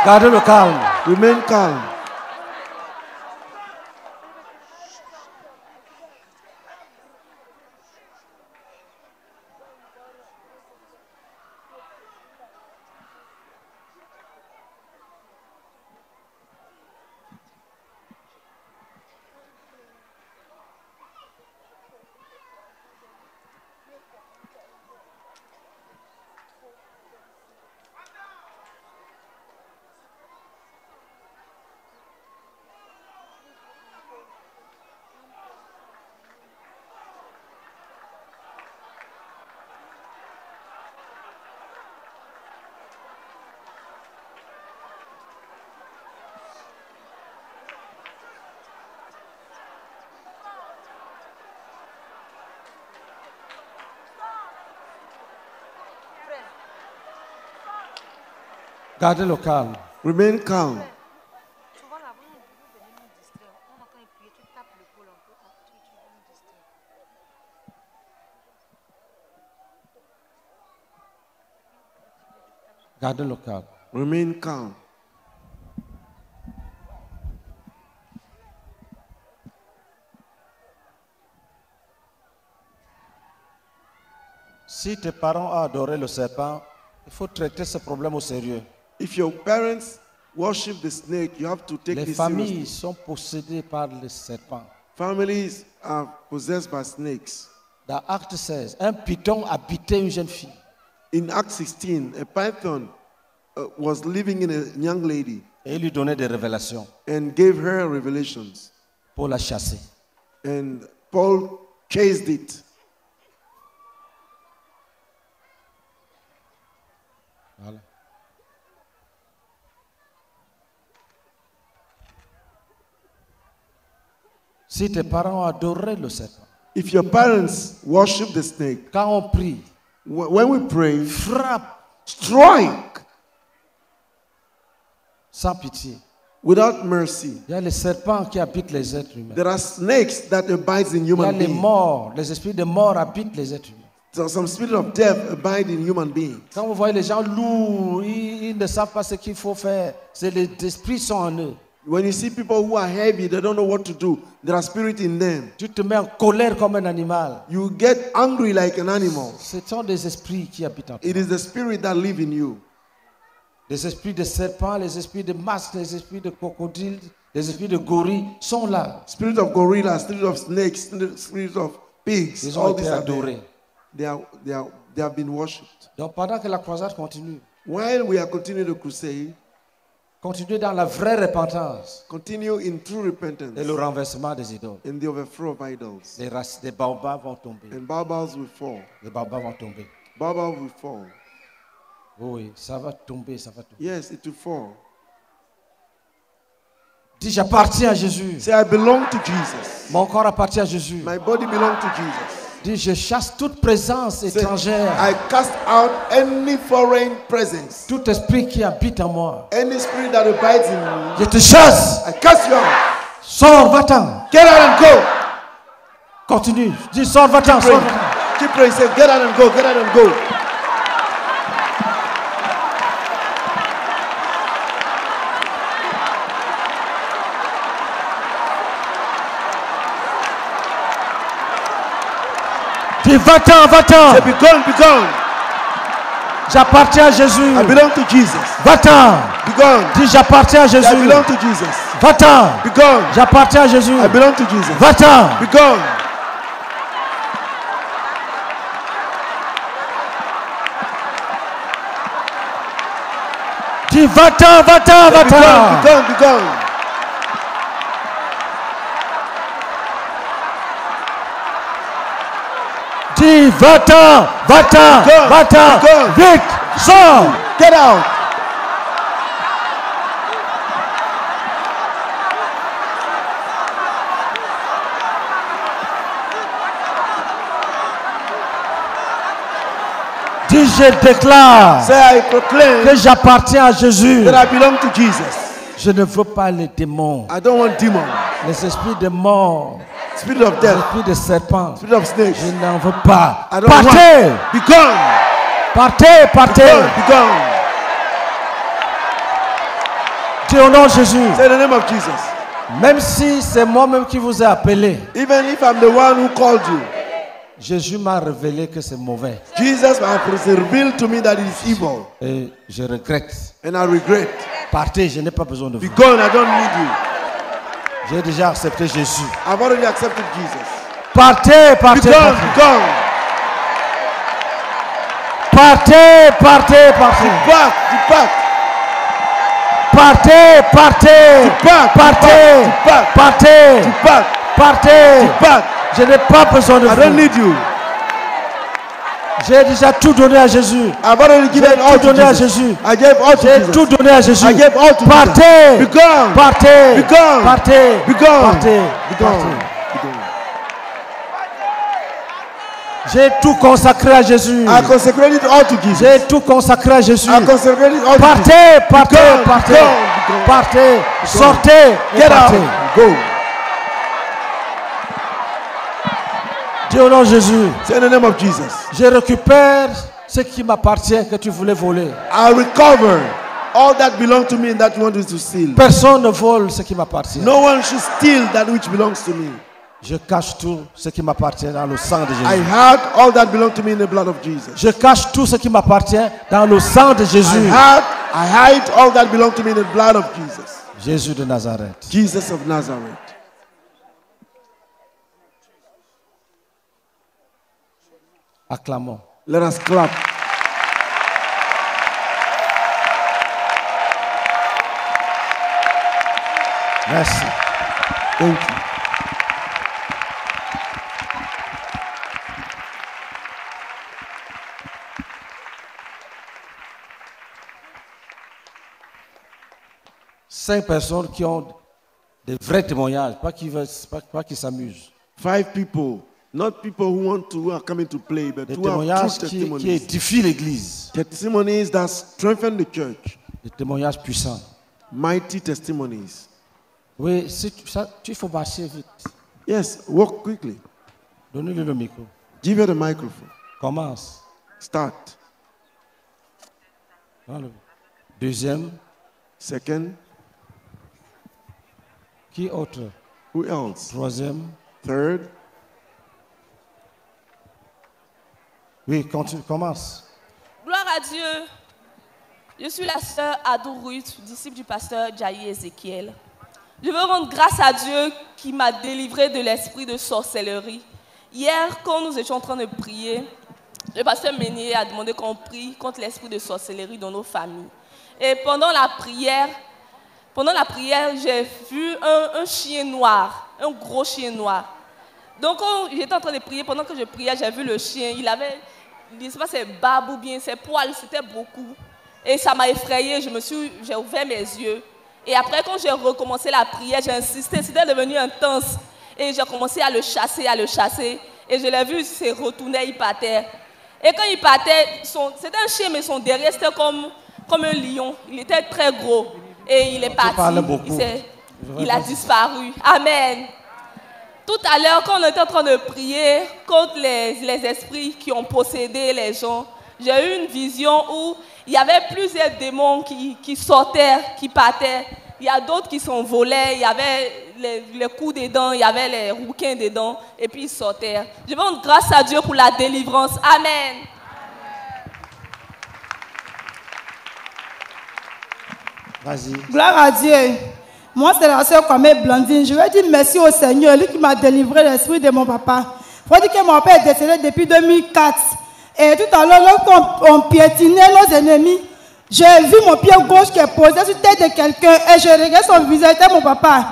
Gardez le calme. Remain calm. Gardez le calme. Remain calm. Souvent là, vous venez nous distraire. On va quand même prier, tu tapes l'épaule un peu, tu veux nous distraire. Gardez le calme. Remain calm. Si tes parents ont adoré le serpent, il faut traiter ce problème au sérieux. If your parents worship the snake, you have to take Les it familles seriously. sont possédées par le serpent. Families are possessed by snakes. Dans Acte 16, un python habitait une jeune fille. In Acts 16, a python was living in a young lady Et il lui donnait des révélations and gave her revelations. pour la chasser. And Paul chased it. Voilà. Si tes parents ont adoré le serpent, If your parents worship the snake, quand on prie, when we pray, frappe strike sans pitié. without mercy. Il y a les serpents qui habitent les êtres humains. There are snakes that abide in Il y a human les beings. morts, les esprits de mort habitent les êtres humains. So some spirit of death abide in human beings. Quand vous voyez les gens lourds, ils ne savent pas ce qu'il faut faire. C'est les esprits sont en eux. When you see people who are heavy, they don't know what to do. There are spirit in them. Tu te mets en colère comme un animal. You get angry like an animal. Ce sont des esprits qui habitent en toi. It is the spirit that live in you. Les esprits de serpents, les esprits de masques, les esprits de crocodiles, les esprits de gorilles sont là. Spirit of gorilla, spirit of snakes, spirit of pigs. Ils ont All été these are adorés. there. They have been worshipped. Donc pendant que la croisade continue, While we are continuing the crusade, continuez dans la vraie repentance continue in true repentance et le renversement des idoles. and the overthrow of idols. Les races des baobabs vont tomber. And baobabs will fall. Les baobabs vont tomber. Baobabs will fall. Oui, ça va tomber, ça va tomber. Yes, it will fall. Dis, j'appartiens à Jésus. Say, I belong to Jesus. Mon corps appartient à Jésus. My body belongs to Jesus. Dis, je chasse toute présence Say, étrangère. I cast out any foreign presence, Tout esprit qui habite en moi. any spirit that abides in me. Je te chasse. I cast you out. Sors, va-t'en. Get out and go. Continue. Dis, sors, va-t'en. Pray. Sors, va-t'en. Keep praying. Say, get out and go. Get out and go. Dis, va-t'en, va-t'en. Say, be gone, be gone. J'appartiens à Jésus. I belong to Jesus. Va-t'en. Be gone. Dis, j'appartiens à I Jésus. belong to Jesus. Va-t'en. Be gone. J'appartiens à Jésus. I belong to Jesus. Va-t'en. Be gone. Dis, va-t'en, va-t'en, Be gone, be va-t'en. gone, be gone. Si, va-t'en, va-t'en, Go, va-t'en. go. Vite, sors. Get out. Dis, je déclare Say, I proclaim que j'appartiens à Jésus. that I belong to Jesus. Je ne veux pas les démons, I don't want demons, les esprits de mort, spirit of les death, esprits de serpents. spirit of snakes. Je n'en veux pas. I don't Partez, want. Be gone. partez, partez. Be gone. Dis au nom de Jésus. Say the name of Jesus. Même si c'est moi-même qui vous ai appelé, Even if I'm the one who called you, Jésus m'a révélé que c'est mauvais. Jesus has revealed to me that it is evil, Et je regrette. and I regret. Partez, je n'ai pas besoin de Be vous. gone. I don't need you. J'ai déjà accepté Jésus. I've already accepted Jesus. Partez, Be partez, gone. partez. Be gone. Partez, partez, partez. Depart. Depart. Partez, partez. Depart. Partez, Depart. partez, Depart. partez. Depart. Je n'ai pas besoin de I don't vous. need you. J'ai déjà tout donné à Jésus. I've already given J'ai all tout to donné à Jesus. Jésus. I gave all to J'ai Jesus. tout donné à Jésus. I gave all to Partez, Jesus. Be gone. partez, Be gone. partez, Be gone. partez, Be gone. partez. Be gone. J'ai tout consacré à Jésus. I consecrated it all to Jesus. J'ai tout consacré à Jésus. I consecrated it all to Jesus. Partez, partez, gone, partez, be gone, be gone. partez, sortez et Get partez. out. Go. Dis au nom de Jésus, Say in the name of Jesus. je récupère ce qui m'appartient que tu voulais voler. I recover all that belongs to me and that you wanted to steal. Personne ne vole ce qui m'appartient. No one should steal that which belongs to me. Je cache tout ce qui m'appartient dans le sang de I Jésus. had all that belongs to me in the blood of Jesus. Je cache tout ce qui m'appartient dans le sang de Jésus. I hide all that belongs to me in the blood of Jesus. Jésus de Nazareth. Jesus of Nazareth. Acclamons. Let us clap. Merci. Thank you. Cinq personnes qui ont des vrais témoignages, pas qui s'amusent. 5 people, not people who are coming to play, but Des who have témoignages true qui testimonies. édifient l'Église. Testimonies that strengthen the church. Des témoignages puissants. Mighty testimonies. Oui, si tu faut marcher vite. Yes, walk quickly. Donnez-lui le micro. Give her the microphone. Commence. Start. Voilà. Deuxième. Second, Qui autre? who else? Troisième. Third, Oui, continue, commence. Gloire à Dieu. Je suis la sœur Adou Ruth, disciple du pasteur Jaï Ézéchiel. Je veux rendre grâce à Dieu qui m'a délivré de l'esprit de sorcellerie. Hier, quand nous étions en train de prier, le pasteur Ménier a demandé qu'on prie contre l'esprit de sorcellerie dans nos familles. Et pendant la prière, j'ai vu un chien noir, un gros chien noir. Donc, quand j'étais en train de prier, pendant que je priais, j'ai vu le chien. Il avait, je ne sais pas, ses barbes ou bien ses poils, c'était beaucoup. Et ça m'a effrayée, j'ai ouvert mes yeux. Et après, quand j'ai recommencé la prière, j'ai insisté, c'était devenu intense. Et j'ai commencé à le chasser. Et je l'ai vu se retourner, il partait. Et quand il partait, c'était un chien, mais son derrière, c'était comme un lion. Il était très gros. Et il est parti. Il a disparu. Amen. Tout à l'heure, quand on était en train de prier contre les esprits qui ont possédé les gens, j'ai eu une vision où il y avait plusieurs démons qui sortaient, qui partaient. Il y a d'autres qui s'envolaient, il y avait les coups dedans, il y avait les rouquins dedans, et puis ils sortaient. Je veux rendre grâce à Dieu pour la délivrance. Amen. Vas-y. Gloire à Dieu. Moi, c'est la sœur Kwame Blandine. Je veux dire merci au Seigneur, lui qui m'a délivré l'esprit de mon papa. Il faut dire que mon père est décédé depuis 2004. Et tout à l'heure, lorsqu'on piétinait nos ennemis, j'ai vu mon pied gauche qui est posé sur la tête de quelqu'un et je regarde son visage, c'était mon papa.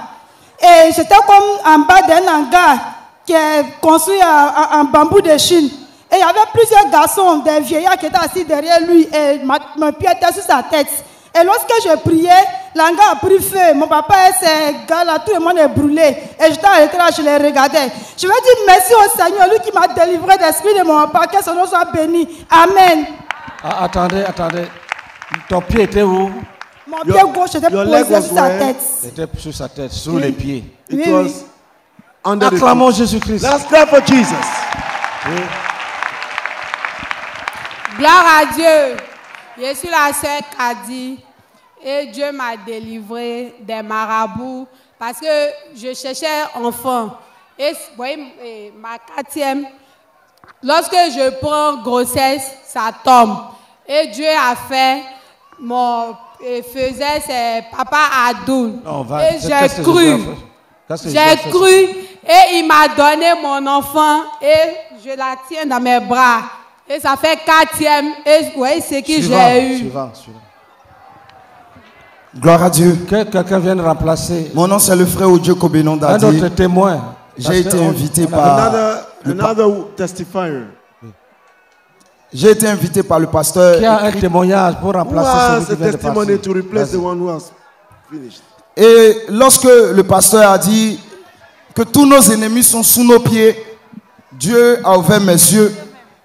Et j'étais comme en bas d'un hangar qui est construit en bambou de Chine. Et il y avait plusieurs garçons, des vieillards qui étaient assis derrière lui et mon pied était sur sa tête. Et lorsque je priais, l'hangar a pris feu. Mon papa et ses gars là, tout le monde est brûlé. Et j'étais arrêté là, je les regardais. Je veux dire merci au Seigneur, lui qui m'a délivré de l'esprit de mon papa, que son nom soit béni. Amen. Ah, attendez. Ton pied était où? Mon pied gauche était posé sur sa tête. C'était sur sa tête, sur les pieds. It was under the Acclamons Jésus-Christ. Let's clap for Jesus. Gloire à Dieu. Je suis la sœur Kadi et Dieu m'a délivré des marabouts parce que je cherchais enfant. Et vous voyez, ma 4e, lorsque je prends grossesse, ça tombe. Et Dieu a fait, faisait ses papa Adoul. Et j'ai cru. J'ai cru et il m'a donné mon enfant et je la tiens dans mes bras. Et ça fait 4e. Et vous voyez ce que j'ai eu. Suivant. Gloire à Dieu. Que quelqu'un vienne remplacer. Mon nom c'est le frère Odio Kobenon Dadi. Un autre témoin. J'ai été invité par... Another testifier. J'ai été invité par le pasteur. Qui a un témoignage pour remplacer celui qui vient de testimony passer. to replace the one who has finished. Et lorsque le pasteur a dit que tous nos ennemis sont sous nos pieds, Dieu a ouvert mes yeux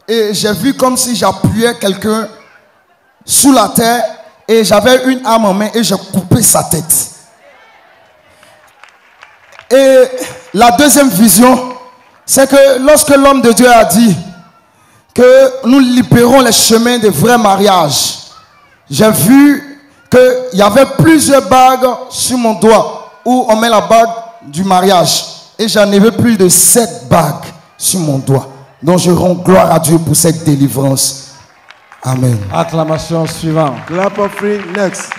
et j'ai vu comme si j'appuyais quelqu'un sous la terre et j'avais une arme en main et j'ai coupé sa tête. Et la deuxième vision, c'est que lorsque l'homme de Dieu a dit que nous libérons les chemins des vrais mariages, j'ai vu qu'il y avait plusieurs bagues sur mon doigt où on met la bague du mariage. Et j'en avais plus de 7 bagues sur mon doigt. Donc je rends gloire à Dieu pour cette délivrance. Amen. Acclamation suivante. Clap offering next.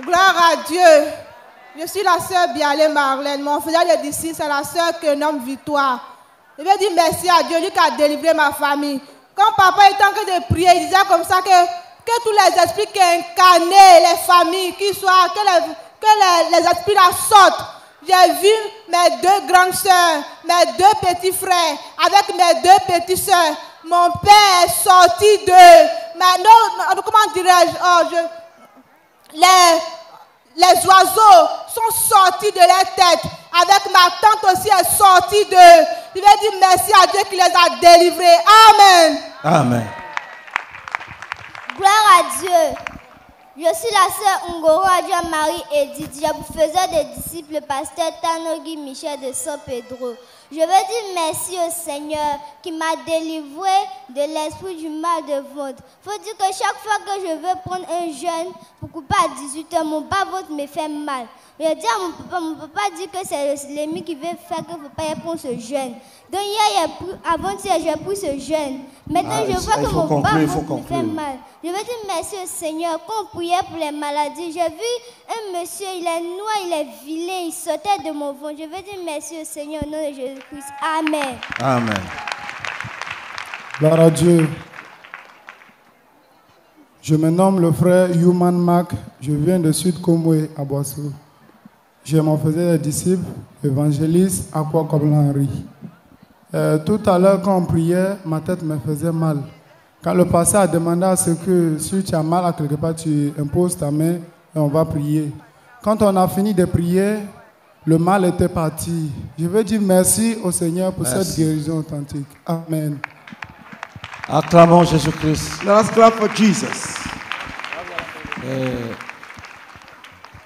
Gloire à Dieu. Je suis la sœur Bialé Marlène. Mon frère de d'ici, c'est la sœur que nomme Victoire. Je veux dire merci à Dieu, lui qui a délivré ma famille. Quand papa était en train de prier, il disait comme ça que tous les esprits qui incarnaient les familles, que les esprits la sortent. J'ai vu mes 2 grandes sœurs, mes 2 petits frères, avec mes 2 petites sœurs. Mon père est sorti comment dirais-je, les oiseaux sont sortis de leur tête. Avec ma tante aussi est sortie d'eux. Je vais dire merci à Dieu qui les a délivrés. Amen. Amen. Gloire à Dieu. Je suis la sœur Ngoro Adja Marie Edith. Je vous faisais des disciples pasteur Tanogi Michel de San Pedro. Je veux dire merci au Seigneur qui m'a délivré de l'esprit du mal de ventre. Il faut dire que chaque fois que je veux prendre un jeûne pour couper à 18 h, mon bas-ventre me fait mal. Je dis à mon papa dit que c'est l'ennemi qui veut faire que mon papa prenne ce jeûne. Donc hier, avant-hier, j'ai pris ce jeûne. Maintenant, je vois que mon bas-ventre me fait mal. Je veux dire merci au Seigneur. Quand on priait pour les maladies, j'ai vu un monsieur, il est noir, il est vilain, il sautait de mon ventre. Je veux dire merci au Seigneur au nom de Jésus-Christ. Amen. Amen. Gloire à Dieu. Je me nomme le frère Yuman Mak. Je viens de Sud Komwe à Boissou. Je m'en faisais des disciples, évangéliste à Henri. Tout à l'heure, quand on priait, ma tête me faisait mal. Quand le pasteur a demandé à ce que si tu as mal à quelque part, tu imposes ta main et on va prier. Quand on a fini de prier, le mal était parti. Je veux dire merci au Seigneur pour cette guérison authentique. Amen. Acclamons Jésus-Christ. Let's clap for Jesus.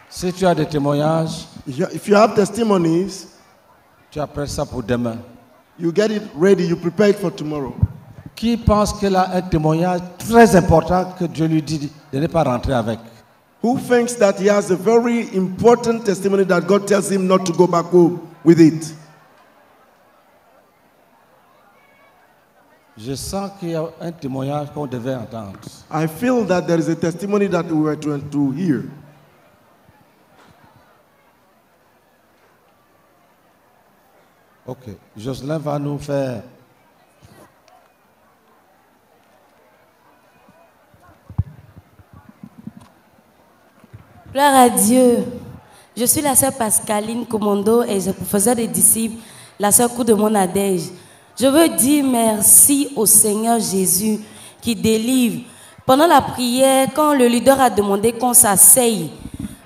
Si tu as des témoignages, if you have testimonies, tu appelles ça pour demain. You get it ready, you prepare it for tomorrow. Qui pense qu'il a un témoignage très important que Dieu lui dit de ne pas rentrer avec? Who thinks that he has a very important testimony that God tells him not to go back home with it? Je sens qu'il y a un témoignage qu'on devait entendre. I feel that there is a testimony that we were to hear. Ok, Jocelyn va nous faire. Gloire à Dieu. Je suis la sœur Pascaline Commando et je faisais des disciples, la sœur Coup de mon Adège. Je veux dire merci au Seigneur Jésus qui délivre. Pendant la prière, quand le leader a demandé qu'on s'asseye,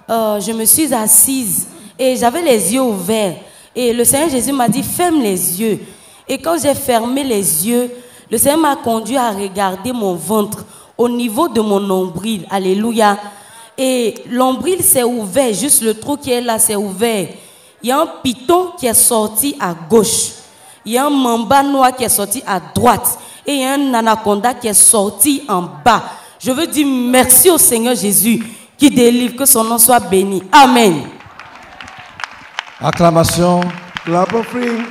je me suis assise et j'avais les yeux ouverts. Et le Seigneur Jésus m'a dit, ferme les yeux. Et quand j'ai fermé les yeux, le Seigneur m'a conduit à regarder mon ventre au niveau de mon nombril. Alléluia. Et l'ombril s'est ouvert, juste le trou qui est là s'est ouvert. Il y a un python qui est sorti à gauche. Il y a un mamba noir qui est sorti à droite. Et il y a un anaconda qui est sorti en bas. Je veux dire merci au Seigneur Jésus qui délivre, que son nom soit béni. Amen. Acclamation. Clap offering.